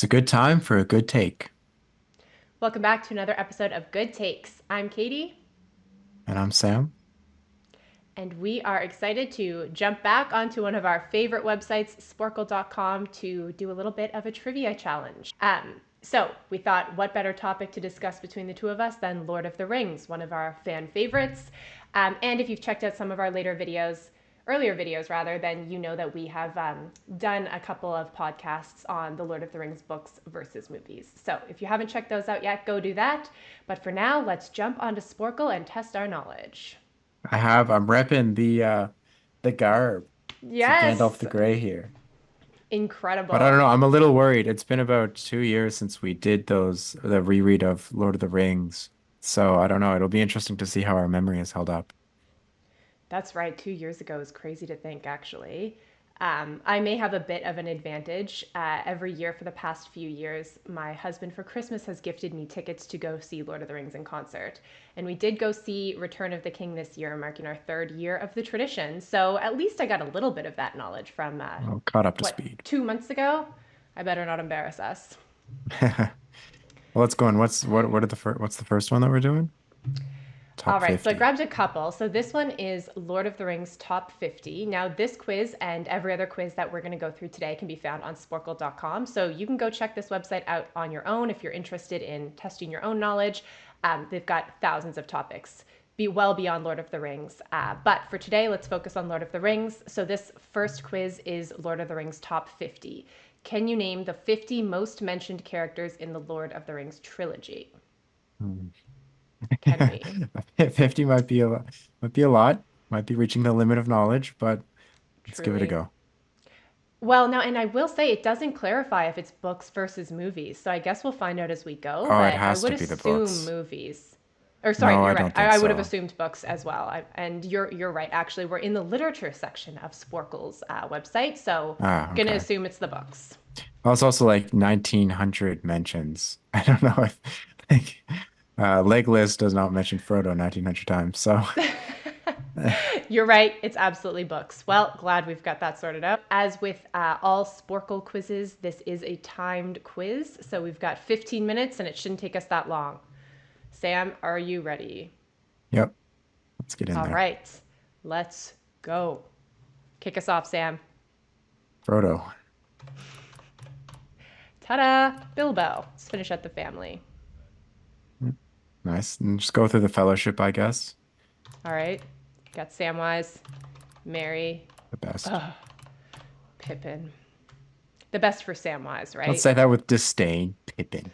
good time for a good take. Welcome back to another episode of Good Takes. I'm Katie, And I'm Sam. and we are excited to jump back onto one of our favorite websites, sporkle.com, to do a little bit of a trivia challenge. So, we thought, what better topic to discuss between the two of us than Lord of the Rings, one of our fan favorites. And if you've checked out some of our earlier videos rather, then you know that we have done a couple of podcasts on the Lord of the Rings books versus movies. So if you haven't checked those out yet, go do that. But for now, let's jump onto Sporkle and test our knowledge. I'm repping the garb to Gandalf Yes, the Grey here. But I don't incredible. know, I'm a little worried. It's been about 2 years since we did the reread of Lord of the Rings. So I don't know. It'll be interesting to see how our memory has held up. That's right. 2 years ago is crazy to think, actually. I may have a bit of an advantage. Every year for the past few years, my husband for Christmas has gifted me tickets to go see Lord of the Rings in concert. And we did go see Return of the King this year, marking our third year of the tradition. So at least I got a little bit of that knowledge from, Well, caught up to what, speed. 2 months ago? I better not embarrass us. Well, let's go on. What's the first one that we're doing? All Top right, so I 50. grabbed a couple. So this one is Lord of the Rings Top 50. Now, this quiz and every other quiz that we're going to go through today can be found on sporkle.com. So you can go check this website out on your own if you're interested in testing your own knowledge. They've got thousands of topics, be well beyond Lord of the Rings. But for today, let's focus on Lord of the Rings. So this first quiz is Lord of the Rings Top 50. Can you name the 50 most mentioned characters in the Lord of the Rings trilogy? Hmm. Can we? 50 might be a lot, might be reaching the limit of knowledge, but let's give it a Truly. go. Well, no, and I will say it doesn't clarify if it's books versus movies. So I guess we'll find out as we go, Oh, it but I has would to be the assume books. movies. Or sorry, No, you're I right. don't think I would have so. assumed books as well. And you're right. Actually, we're in the literature section of Sporkle's website, so Ah, gonna okay. assume it's the books. Well, it's also like 1900 mentions. I don't know if like Legolas does not mention Frodo 1900 times. So, You're right. It's absolutely books. Well, glad we've got that sorted out. As with all Sporkle quizzes, this is a timed quiz. So we've got 15 minutes and it shouldn't take us that long. Sam, are you ready? yep, let's get in All there. right, let's go. Kick us off, Sam. Frodo. Ta da! Bilbo. Let's finish up the family. Mm, nice. And just go through the fellowship, I guess. All right. Got Samwise, Mary, The best. ugh, Pippin. The best for Samwise, Let's right? say that with disdain. Pippin.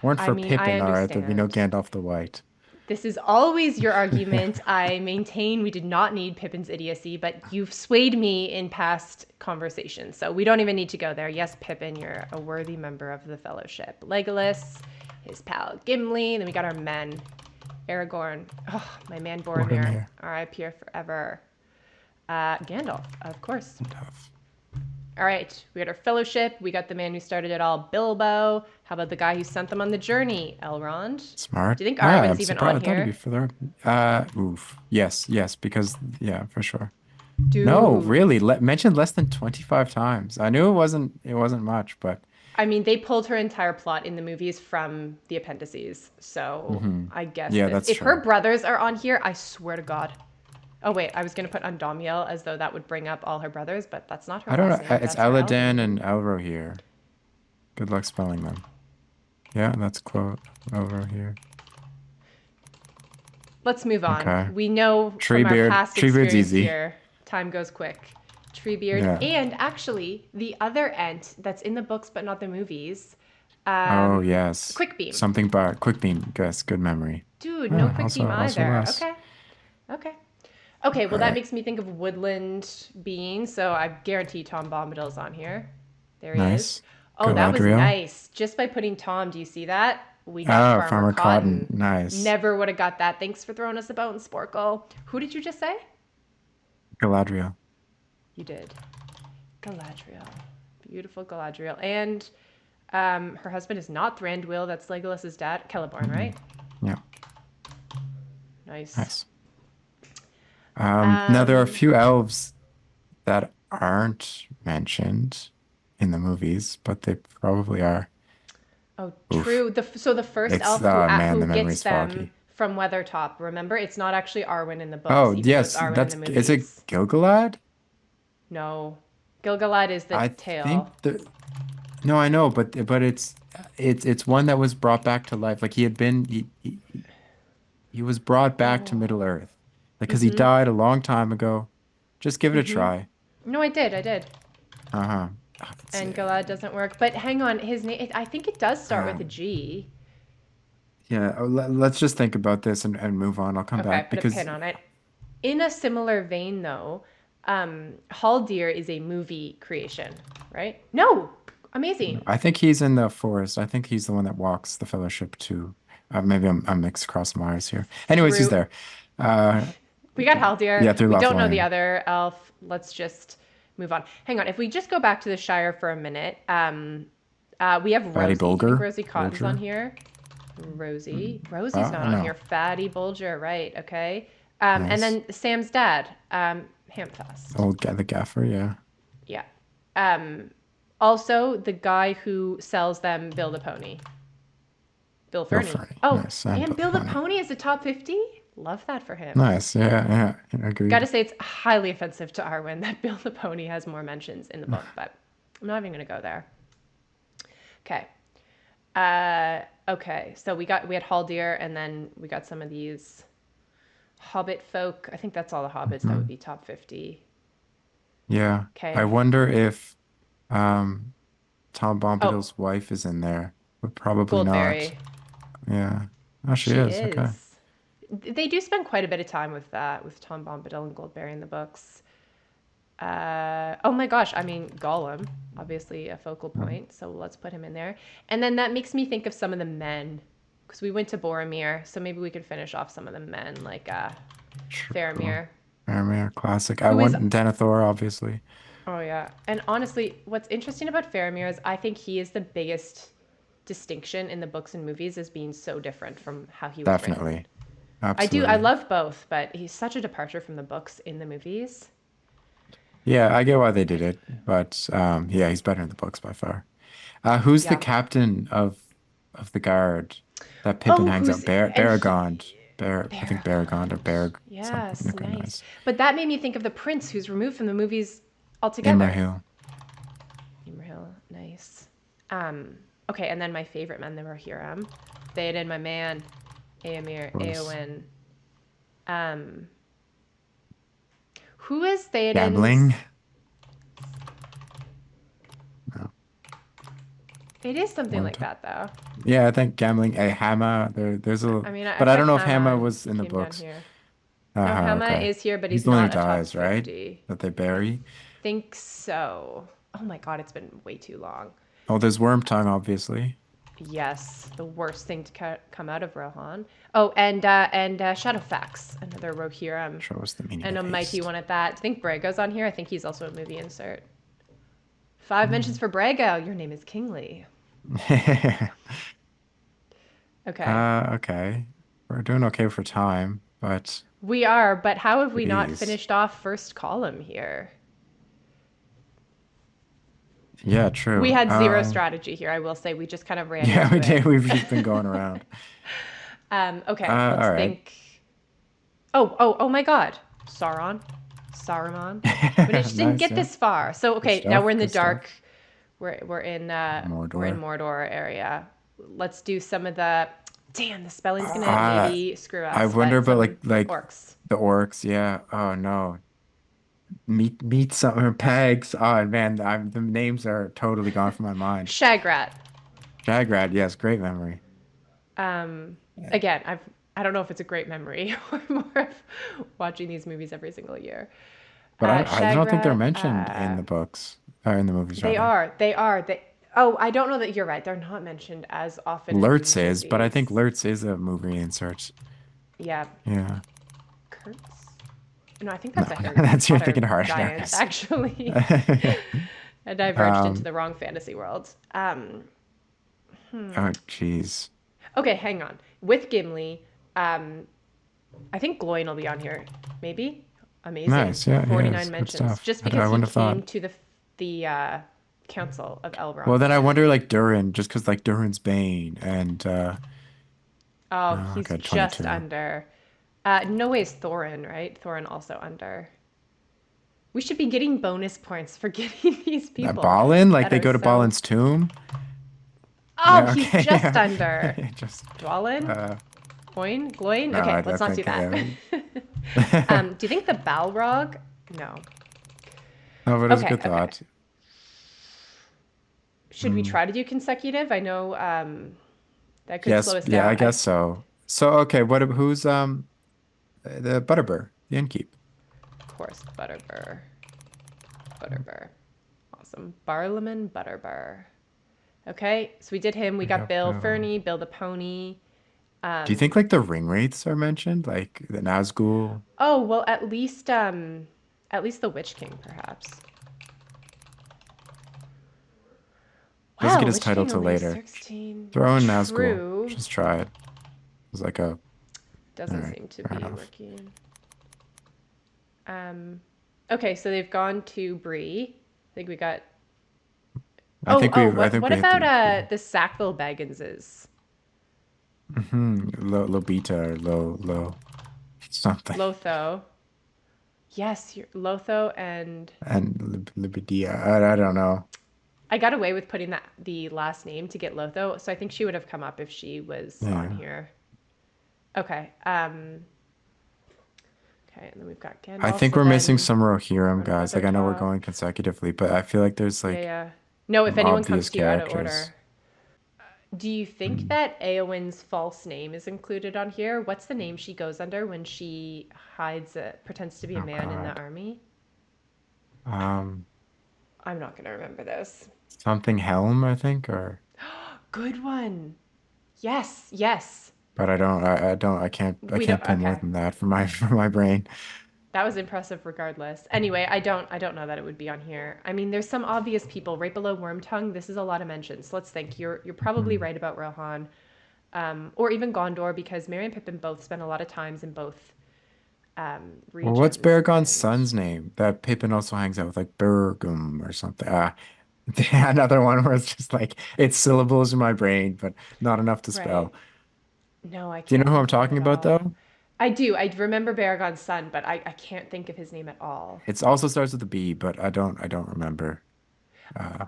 Weren't I for mean, I Pippin, all right, there'd be no understand. Gandalf the White. This is always your argument. I maintain we did not need Pippin's idiocy, but you've swayed me in past conversations. So we don't even need to go there. Yes, Pippin, you're a worthy member of the Fellowship. Legolas, his pal Gimli, then we got our men. Aragorn, oh, my man Boromir, Boromir. R.I.P. forever. Gandalf, of course. Tough. All right, we got our Fellowship. We got the man who started it all, Bilbo. How about the guy who sent them on the journey, Elrond? Smart. Do you think Ah, Arwen's I'm even on surprised. I thought it'd be here? further. Oof. Yes, because yeah, for sure. No, Dude. really, mentioned less than 25 times. I knew it wasn't much, but I mean, they pulled her entire plot in the movies from the appendices. So hmm. I guess Yeah, this. that's If her true. brothers are on here, I swear to God. Oh, wait, I was going to put Andomiel as though that would bring up all her brothers, but that's not her I don't last know. name. It's That's her Aladan Eldon. and Elro here. Good luck spelling them. Yeah, that's quote Elro here. Let's move on. Okay. We know from our Treebeard. past Treebeard's experience easy. here, time goes quick. Treebeard, Yeah. and actually, the other Ent that's in the books but not the movies, Oh, yes. Quickbeam. Something bar. Quick beam. Guess. Good memory. Dude, no Ah, Quickbeam also either. less. Okay, okay. Okay, well, All that right. makes me think of Woodland Bean, so I guarantee Tom Bombadil's on here. There he is. Nice. Oh, that was Galadriel. nice. Just by putting Tom, do you see that? We got Oh, Farmer Farmer Cotton. Cotton. Nice. Never would have got that. Thanks for throwing us a bone, Sporkle. Who did you just say? Galadriel. You did. Galadriel. Beautiful Galadriel. And her husband is not Thranduil. That's Legolas's dad. Celeborn, Mm-mm. right? Yeah. Nice. Nice. Now there are a Um, few elves that aren't mentioned in the movies, but they probably are. Oh, Oof. true. So the first It's elf who oh man, who the gets memory's them foggy. from Weathertop, remember? It's not actually Arwen in the books, Oh, even though it's yes, Arwen in the that's is it movies. Gilgalad? No. Gilgalad is the I tail. think the no, I know, but it's one that was brought back to life. Like he was brought back to Oh. Middle Earth. Like because he Mm-hmm. died a long time ago. Just give it a Mm-hmm. try. No, I did. Uh-huh. Ah, it's And Galad doesn't work. But hang on, his name, I think it does start with a um G. yeah, let's just think about this and move on. I'll come Okay, back put a pin because on it. In a similar vein, though, Haldir is a movie creation, right? No! Amazing. I think he's in the forest. I think he's the one that walks the fellowship to maybe I'm mixed cross wires here. Anyways, he's Through there. Uh We got Haldir. yeah, through We don't know the Lothlorien. other elf. Let's just move on. Hang on. If we just go back to the Shire for a minute, we have Fatty Rosie. Do you think Bulger. Rosie Cotton's on Bulger. here? Rosie. Rosie's Oh not on here. no. Fatty Bulger. Right. Okay. And Nice. then Sam's dad, Hamfast. Old guy, the gaffer, yeah. Yeah. Um, Also, the guy who sells them Bill the Pony. Bill Bill Ferny. Ferny. Oh, Nice. And and Bill Bill the Ferny. Pony is the top 50? Love that for him. Nice. Yeah. Gotta Agreed. say, it's highly offensive to Arwen that Bill the Pony has more mentions in the book, but I'm not even gonna go there. Okay. Okay. So we had Haldir, and then we got some of these Hobbit folk. I think that's all the hobbits that would Mhm. be top 50. Yeah. I Okay. wonder if um Tom Oh, Bombadil's wife is in there, but probably not. Goldberry. Yeah. Oh, she She is. Okay. is. They do spend quite a bit of time with that, with Tom Bombadil and Goldberry in the books. Oh my gosh, I mean, Gollum, obviously a focal Um, point, so let's put him in there. And then that makes me think of some of the men, because we went to Boromir, so maybe we could finish off some of the men, like True. Faramir, Faramir, classic. I who is, went Denethor, obviously. oh yeah. And honestly, what's interesting about Faramir is I think he is the biggest distinction in the books and movies as being so different from how he was written. Definitely. I Absolutely. love both, but he's such a departure from the books in the movies. Yeah, I get why they did it, but yeah, he's better in the books by far. Who's the Yeah. captain of the guard that Pippin Oh, hangs who's out? and he Baragond. I think Baragond or Baragond. Barag something. Yes, Okay, nice. nice. But that made me think of the prince who's removed from the movies altogether. Imrahil. Imrahil, nice. Okay, and then my favorite men that were Hiram, Theoden, my man, Éomer, Of course. Éowyn. Um, who is Gambling. Theoden's? No, It is something one like time. that, though. Yeah, I think gambling. A Hammer. There's a, I mean, I but I put don't know if Hammer Hama. was He in the came down books. here. No, Uh-huh, Hama okay. is here, but He's he's the one who not a top dies, right? 50. That they bury. Think so. Oh my god, it's been way too long. Oh, there's Wormtongue, obviously. Yes, the worst thing to come out of Rohan. Oh, and Shadowfax, another Rohirrim, Show us the meaning and of a mighty haste. one at that. I think Brago's on here. I think he's also a movie insert. 5 mentions Hmm. for Brago. Your name is Kingly. Okay, Okay. We're doing okay for time, but we are, but how have we not please. finished off first column here? Yeah, We true. had zero strategy here. I will say we just kind of ran Yeah, into we it. did. We've just been going around. Okay, let's All right. think. Oh my God, Sauron, Saruman. But I just didn't Nice, get yeah. this far. So Good okay, now we're stuff. in the Good stuff. dark. We're in Mordor. Mordor area. Let's do some of the. Damn, the spelling's gonna Uh, maybe screw I us, wonder but about some like orcs. the orcs. Yeah. Oh no. Meet some or Pegs. Oh man, the names are totally gone from my mind. Shagrat. Jagrad. Yes, great memory. Um, Yeah. Again, I don't know if it's a great memory or more of watching these movies every single year. But I don't think they're Shagrat. mentioned in the books or in the movies They rather. are. They are. Oh, I don't know that you're right. They're not mentioned as often in the Lurtz is, but I think movies. Lurtz is a movie insert. Yeah. Yeah. Kurtz? No, I think No, that's a Harry that's you're Potter thinking of giant, Harshnarus. actually. I diverged into Um, the wrong fantasy world. oh jeez. Okay, hang on. With Gimli, um, I think Gloin will be on here. Maybe? Amazing. Nice. Yeah, 49 yes. Good mentions. stuff. Just I because he wouldn't have came thought. to the council of Well, Elrond. then I wonder like Durin, just because like Durin's Bane and Oh, oh, he's okay, just 22. under. No way is Thorin, right? Thorin also under. We should be getting bonus points for getting these people Balin, like that they are go to so. Balin's tomb. Oh, Yeah, he's okay, just yeah. under. Just Dwalin? uh Gloin? Gloin? no, Okay, I let's not do think that. yeah. Do you think the Balrog? No. No, but it's a Okay, good okay. thought. Should we Mm. try to do consecutive? I know that could slow Yes, us yeah, I down. guess so. So okay, who's the Butterbur, the innkeep? Of course, Butterbur. Butterbur. Awesome. Barlaman Butterbur. Okay, so we did him. We We got got Bill Bill. Fernie, Bill the Pony. Do you think like the ring wraiths are mentioned, like the Nazgul? Oh, well, at least the Witch King, perhaps. Doesn't Wow, get his Witch title King till only later. 16. Throw in Nazgul. True. Just try it. It's like a all Doesn't right, seem to fair be enough. working. Um, okay, so they've gone to Bree. I think we got. Oh, oh, I what think what we hit about the the Sackville Bagginses? Lobita or low something. Lotho. Yes, Lotho and And Libidia. I don't know. I got away with putting that the last name to get Lotho, so I think she would have come up if she was on Yeah. here. Okay. Okay, and then we've got I Gandalf. think So we're missing then some Rohirrim we're on guys. Like I know we're Weathertop. going consecutively, but I feel like there's Yeah, like yeah. No, if some anyone comes obvious to you out of characters. order. Do you think Mm. that Eowyn's false name is included on here? What's the name she goes under when she pretends to be a Oh man in the God. army? Um, I'm not going to remember this. something Helm, I think, or Good one. Yes, yes. but I We don't. can't pull more Okay. than that from my from my brain. That was impressive regardless. Anyway, I don't know that it would be on here. I mean, there's some obvious people right below Wormtongue. This is a lot of mentions. Let's think. You're probably Mhm. right about Rohan, or even Gondor because Merry and Pippin both spend a lot of times in both Well, what's regions. Baragon's And son's name? That Pippin also hangs out with like Burgum or something. Another one where it's just like it's syllables in my brain, but not enough to right, spell. no, I Do you know can't who I'm think of him talking at about all. though? I do. I remember Baragon's son, but I can't think of his name at all. It also starts with a B, but I don't remember. Uh,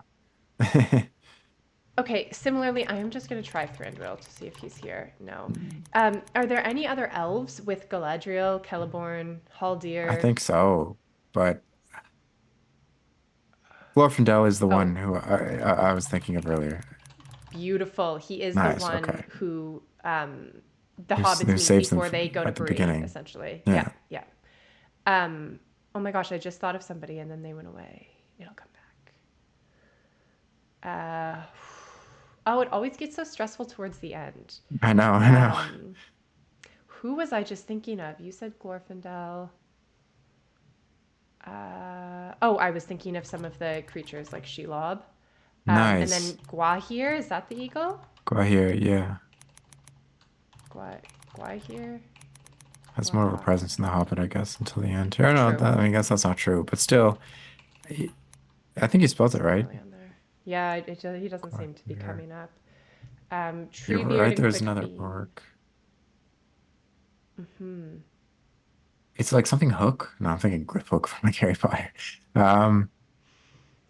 Okay, similarly, I am just going to try Thranduil to see if he's here. No. Are there any other elves with Galadriel, Celeborn, I Haldir? think so, but Glorfindel is the Oh, one who I was thinking of earlier. beautiful. He is the Nice. one Okay. who the hobbits Who meet saves them before they go to at the Bree, beginning? essentially. Yeah, Yeah. yeah. Oh my gosh, I just thought of somebody and then they went away. It'll come back. Oh, it always gets so stressful towards the end. I know. Um, who was I just thinking of? You said Glorfindel. Oh, I was thinking of some of the creatures like Shelob. And Nice. then Gwahir, is that the eagle? Go here. Yeah. Gwa, Gwahir? Has more of a Gwa. presence in the Hobbit, I guess, until the end. Or no, True. that, I mean, I guess that's not true, but still, he, I think he spells He's it not right. really on there. Yeah, he doesn't Go seem to be here. coming up. You're Treebeard right. and There's another Quickbeam. orc. Hmm. It's like something Hook. No, I'm thinking Grip Hook from like Harry Potter. Um,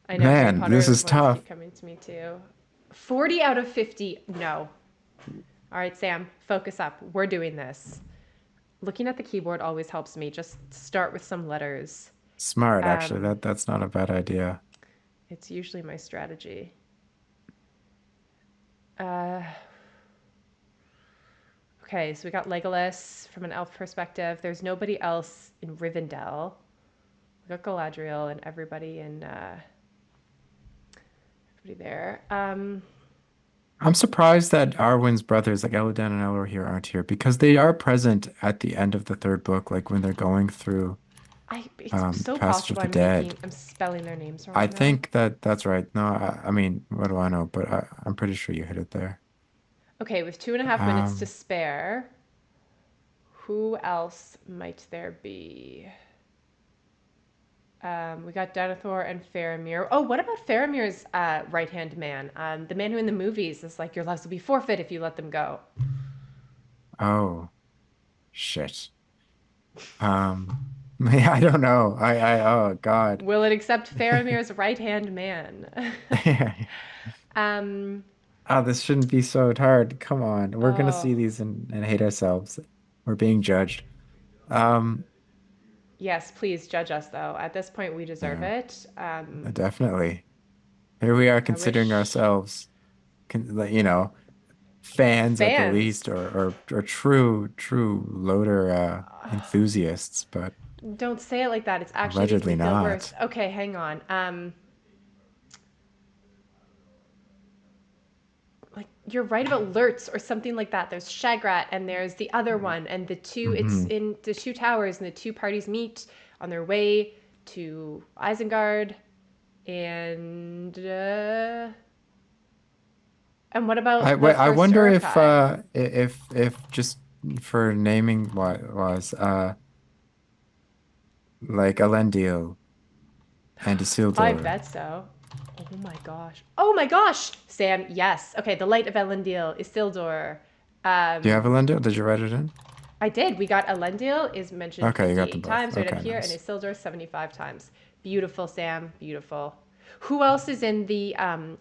I know Harry man, this Potter is ones tough. keep coming to me too. 40 out of 50. No. All right, Sam, focus up. We're doing this. Looking at the keyboard always helps me. Just start with some letters. Smart, actually. Um, That's not a bad idea. it's usually my strategy. Uh, okay, so we got Legolas from an elf perspective. There's nobody else in Rivendell. We got Galadriel and everybody there. I'm surprised that Arwen's brothers, like Elladan and Elrond here, aren't here because they are present at the end of the third book, like when they're going through It's the so Passage of possible the Dead. I'm spelling their names I wrong though. think that's right. No, I mean, what do I know? But I'm pretty sure you hit it there. Okay, with 2.5 minutes to Um, spare, who else might there be? We got Denethor and Faramir. Oh, what about Faramir's right-hand man? The man who in the movies is like, your lives will be forfeit if you let them go. Oh, shit. Um, yeah, I don't know. Oh God. Will it accept Faramir's right-hand man? um, Oh, this shouldn't be so hard. Come on. We're gonna oh, see these and hate ourselves. We're being judged. Um, yes, please judge us though. At this point, we deserve yeah, it. definitely. Here we are I considering wish ourselves, like, fans at the least, fans. or true loader enthusiasts, but Don't say it like that. It's actually making allegedly me feel worse. not. Okay, hang on. Like you're right about Lurtz or something like that. There's Shagrat and there's the other one, and the two. It's Hmm. in the two towers, and the two parties meet on their way to Isengard. And what about the I first wonder Urukai? if just for naming what was like Elendil and I Isildur. bet so. Oh my gosh. Oh my gosh! Sam, yes. Okay, the Light of Elendil, Isildur. Do you have Um, Elendil? Did you write it in? I did. We got Elendil is mentioned Okay, you got them 58 both. times right up Okay, here, and nice. Isildur 75 times. Beautiful, Sam. Beautiful. Who else is in the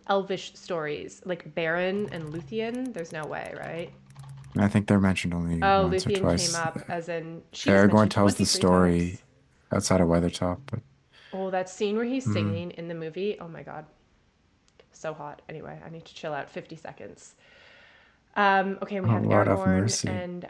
Elvish stories? Like Beren and Luthien? There's no way, right? I think they're mentioned only Oh, once or Luthien came twice. up as in she was Aragorn mentioned tells the 23 times. story outside of Weathertop, but Oh, that scene where he's mm, singing in the movie. Oh my god, so hot. Anyway, I need to chill out 50 seconds. Okay, we a have lot of Aragorn mercy. and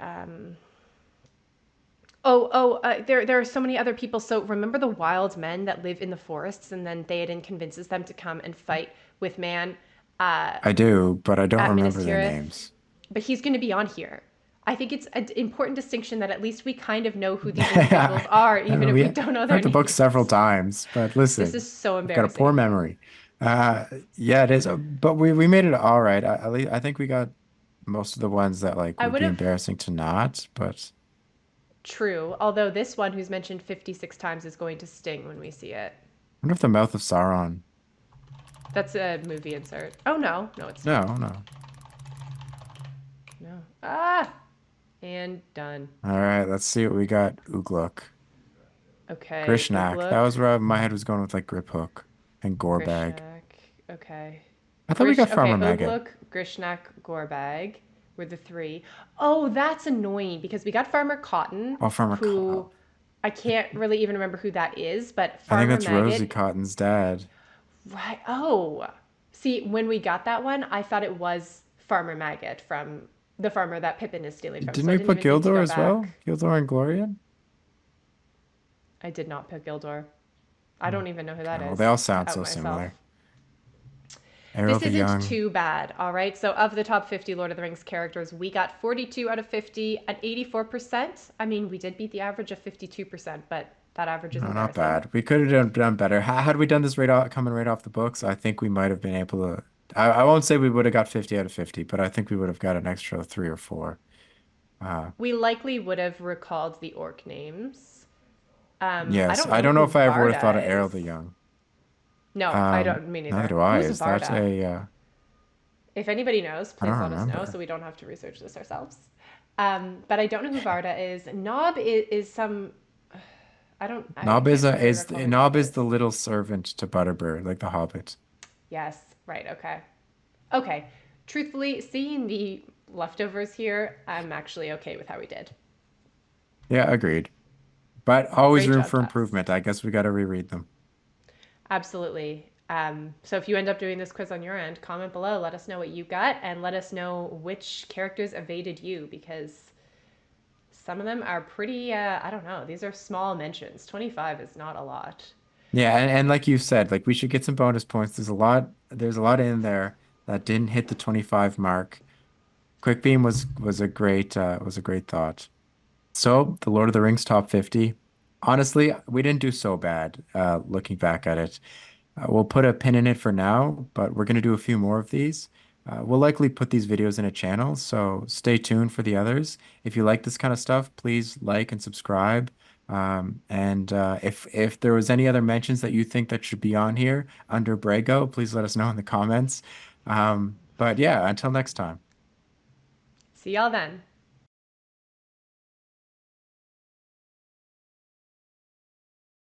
there are so many other people. So remember the wild men that live in the forests, and then Theoden convinces them to come and fight with man uh, I do, but I don't at remember Minas their Tirith, names. but he's going to be on here. I think it's an important distinction that at least we kind of know who these individuals I are, even mean, if we don't know I've their read the book several names. times, but This is listen, so I've got a poor embarrassing. memory. Uh, yeah, it is, but we made it all right. At least I think we got most of the ones that like I would would be have embarrassing to not, but true, although this one who's mentioned 56 times is going to sting when we see it. I wonder if the Mouth of Sauron. That's a movie insert. Oh no, no, it's not. No, no. No. Ah, and done. All right, let's see what we got. Ugluk. Okay, Grishnak. That Ugluk, was where my head was going with like Grip Hook and Gorebag. Grishnak. Okay. I thought we got Okay, Farmer Maggot. Ugluk, Grishnak, Gorbag were the three. Oh, that's annoying because we got Farmer Cotton, Oh, Farmer who Co I can't really even remember who that is, but I think Farmer that's Rosie Maggot, Cotton's dad. right? Oh, see, when we got that one, I thought it was Farmer Maggot from the farmer that Pippin is stealing from, Didn't so I we didn't put even think to Gildor go as well? back. Gildor and Glorian? I did not pick Gildor. I Hmm. don't even know who that Okay, well, they is all to sound out so myself. similar. Errol This the isn't Young. too bad, all right? So, of the top 50 Lord of the Rings characters, we got 42 out of 50 at 84%. I mean, we did beat the average of 52%, but that average is No, not embarrassing. bad. We could have done better. Had we done this coming right off the books, I think we might have been able to. I won't say we would have got 50 out of 50, but I think we would have got an extra three or four. Uh, We likely would have recalled the orc names. I yes, don't I know don't know who if I ever would have thought of Varda Errol is. the Young. No, I don't, me Neither neither. do I. Who's Is that Varda? If anybody knows, I please don't let us know remember. so we don't have to research this ourselves. But I don't know who Varda is. Nob is some. I can't really recall who Nob Nob is is. the little servant to Butterbur, like the Hobbit. Yes, right, okay. Okay. Truthfully, seeing the leftovers here, I'm actually okay with how we did. Yeah, agreed. But always Great room job, for Tots. improvement. I guess we got to reread them. Absolutely. So if you end up doing this quiz on your end, comment below. Let us know what you got and let us know which characters evaded you because some of them are pretty, I don't know, these are small mentions. 25 is not a lot. Yeah, and like you said, like we should get some bonus points. There's a lot in there that didn't hit the 25 mark. Quick Beam was a great thought. So, the Lord of the Rings top 50. Honestly, we didn't do so bad looking back at it. We'll put a pin in it for now, but we're going to do a few more of these. We'll likely put these videos in a channel, so stay tuned for the others. If you like this kind of stuff, please like and subscribe. And if there was any other mentions that you think that should be on here under Brago, please let us know in the comments. But yeah, until next time. See y'all then.